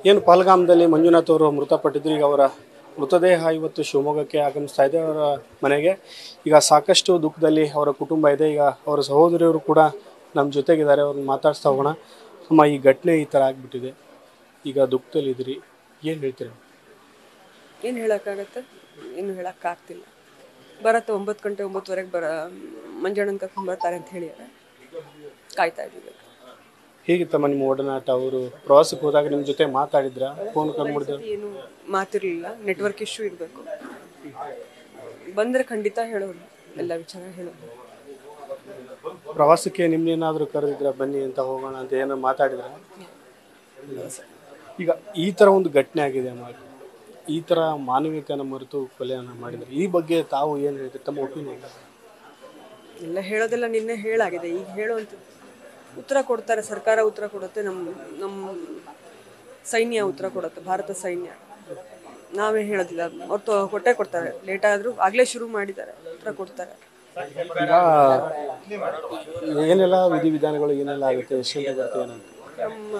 ಏನು ಪಹಲ್ಗಾಮ್ದಲ್ಲಿ ಮಂಜುನಾಥ್ ಅವರು ಮೃತಪಟ್ಟಿದ್ರು. ಈಗ ಅವರ ಮೃತದೇಹ ಇವತ್ತು ಶಿವಮೊಗ್ಗಕ್ಕೆ ಆಗಮಿಸ್ತಾ ಇದೆ ಅವರ ಮನೆಗೆ. ಈಗ ಸಾಕಷ್ಟು ದುಃಖದಲ್ಲಿ ಅವರ ಕುಟುಂಬ ಇದೆ. ಈಗ ಅವರ ಸಹೋದರಿಯವರು ಕೂಡ ನಮ್ಮ ಜೊತೆಗಿದ್ದಾರೆ, ಅವ್ರನ್ನ ಮಾತಾಡ್ಸ್ತಾ ಹೋಗೋಣ. ಅಮ್ಮ, ಈ ಘಟನೆ ಈ ಥರ ಆಗಿಬಿಟ್ಟಿದೆ, ಈಗ ದುಃಖದಲ್ಲಿದ್ದೀರಿ, ಏನು ಹೇಳ್ತೀರಾ? ಏನು ಹೇಳೋಕ್ಕಾಗತ್ತೆ, ಏನು ಹೇಳೋಕ್ಕಾಗ್ತಿಲ್ಲ. ಬರತ್ತೆ 9 ಗಂಟೆ 9:30 ಮಂಜಣ್ಣನ ಕರ್ಕೊಂಡು ಬರ್ತಾರೆ ಅಂತ ಹೇಳಿದ್ದಾರೆ, ಕಾಯ್ತಾ ಇದ್ದೀವಿ. ಹೇಗಿತ್ತಮ್ಮ ನಿಮ್ಮ ಒಡನಾಟ? ಅವರು ಪ್ರವಾಸಕ್ಕೆ ಹೋದಾಗ ನಿಮ್ಮ ಜೊತೆ ಮಾತಾಡಿದ್ರ? ಫೋನ್ ಕಂಡುಬಿಡಿದ್ರು? ಏನು ಮಾತಿರಲಿಲ್ಲ, ನೆಟ್ವರ್ಕ್ ಇಶ್ಯೂ ಇರಬೇಕು. ಬಂದರೆ ಖಂಡಿತ ಹೇಳೋರು, ಎಲ್ಲ ವಿಚಾರ ಹೇಳೋರು. ಪ್ರವಾಸಕ್ಕೆ ನಿಮ್ನೇನಾದರೂ ಕರೆದಿದ್ರ, ಬನ್ನಿ ಅಂತ ಹೋಗೋಣ ಅಂತ ಏನೋ ಮಾತಾಡಿದ್ರ? ಈಗ ಈ ಥರ ಒಂದು ಘಟನೆ ಆಗಿದೆ ಅಮ್ಮ, ಈ ಥರ ಮಾನವೀಯತೆಯನ್ನು ಮರೆತು ಕೊಲೆಯನ್ನು ಮಾಡಿದರೆ ಈ ಬಗ್ಗೆ ತಾವು ಏನು ಹೇಳ್ತೀರಿ, ತಮ್ಮ ಒಪಿನಿಯನ್? ಎಲ್ಲ ಹೇಳೋದೆಲ್ಲ ನಿನ್ನೆ ಹೇಳಾಗಿದೆ. ಈಗ ಹೇಳುವಂಥದ್ದು ಉತ್ತರ ಕೊಡ್ತಾರೆ, ಸರ್ಕಾರ ಉತ್ತರ ಕೊಡುತ್ತೆ, ನಮ್ಮ ಸೈನ್ಯ ಉತ್ತರ ಕೊಡುತ್ತೆ, ಭಾರತ ಸೈನ್ಯ. ನಾವೇ ಹೇಳೋದಿಲ್ಲ, ಅವ್ರು ಕೊಟ್ಟೆ ಕೊಡ್ತಾರೆ. ಲೇಟ್ ಆದರೂ ಆಗಲೇ ಶುರು ಮಾಡಿದ್ದಾರೆ, ಉತ್ತರ ಕೊಡ್ತಾರೆ. ಏನೆಲ್ಲ ವಿಧಿವಿಧಾನಗಳು ಏನೆಲ್ಲ ಆಗುತ್ತೆ, ಎಷ್ಟು ಬರುತ್ತೆ ಏನಂತ? ನಮ್ಮ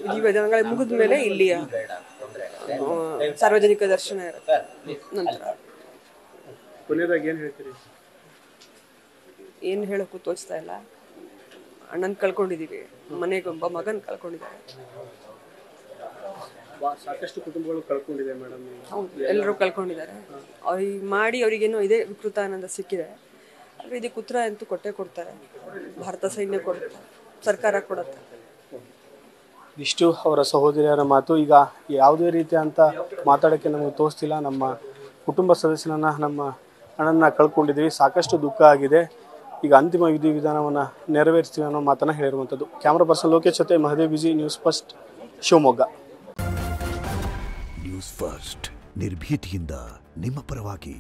ವಿಧಿವಿಧಾನಗಳು ಮುಗಿದ ಮೇಲೆ ಇಲ್ಲಿಯ ಸಾರ್ವಜನಿಕ ದರ್ಶನ ಇರುತ್ತೆ. ನಂತರ ಕೊನೆಯದಾಗಿ ಏನು ಹೇಳ್ತೀರಿ? ಏನು ಹೇಳೋಕ್ಕೂ ತೋಚ್ತಾ ಇಲ್ಲ. ಅಣ್ಣನ ಕಳ್ಕೊಂಡಿದ್ದೀವಿ, ಮನೆಗೆ ಒಬ್ಬ ಮಗನ ಕಳ್ಕೊಂಡಿದ್ದಾರೆ. ಸಾಕಷ್ಟು ಕುಟುಂಬಗಳು ಕಳ್ಕೊಂಡಿದೆ ಮೇಡಮ್. ಹೌದು, ಎಲ್ಲರೂ ಕಳ್ಕೊಂಡಿದ್ದಾರೆ. ಅವ್ರಿಗೆ ಮಾಡಿ ಅವರಿಗೇನೋ ಇದೇ ವಿಕೃತ ಆನಂದ ಸಿಕ್ಕಿದೆ. ಆದರೆ ಇದಕ್ಕೆ ಉತ್ತರ ಅಂತೂ ಕೊಟ್ಟೇ ಕೊಡ್ತಾರೆ, ಭಾರತ ಸೈನ್ಯ ಕೊಡುತ್ತೆ, ಸರ್ಕಾರ ಕೊಡುತ್ತೆ. ಇಷ್ಟು ಅವರ ಸಹೋದರಿಯರ ಮಾತು. ಈಗ ಯಾವುದೇ ರೀತಿ ಅಂತ ಮಾತಾಡೋಕ್ಕೆ ನಮಗೆ ತೋರಿಸ್ತಿಲ್ಲ. ನಮ್ಮ ಕುಟುಂಬ ಸದಸ್ಯನನ್ನು, ನಮ್ಮ ಅಣ್ಣನ ಕಳ್ಕೊಂಡಿದ್ದೀವಿ, ಸಾಕಷ್ಟು ದುಃಖ ಆಗಿದೆ. ಈಗ ಅಂತಿಮ ವಿಧಿವಿಧಾನವನ್ನು ನೆರವೇರಿಸ್ತೀವಿ ಅನ್ನೋ ಮಾತನ್ನು ಹೇಳಿರುವಂಥದ್ದು. ಕ್ಯಾಮ್ರಾ ಪರ್ಸನ್ ಲೋಕೇಶ್ ಜೊತೆ ಮಹದೇವ್ ಬಿಜಿ, news first, Shivamogga. News first, ನಿರ್ಭೀತಿಯಿಂದ ನಿಮ್ಮ ಪರವಾಗಿ.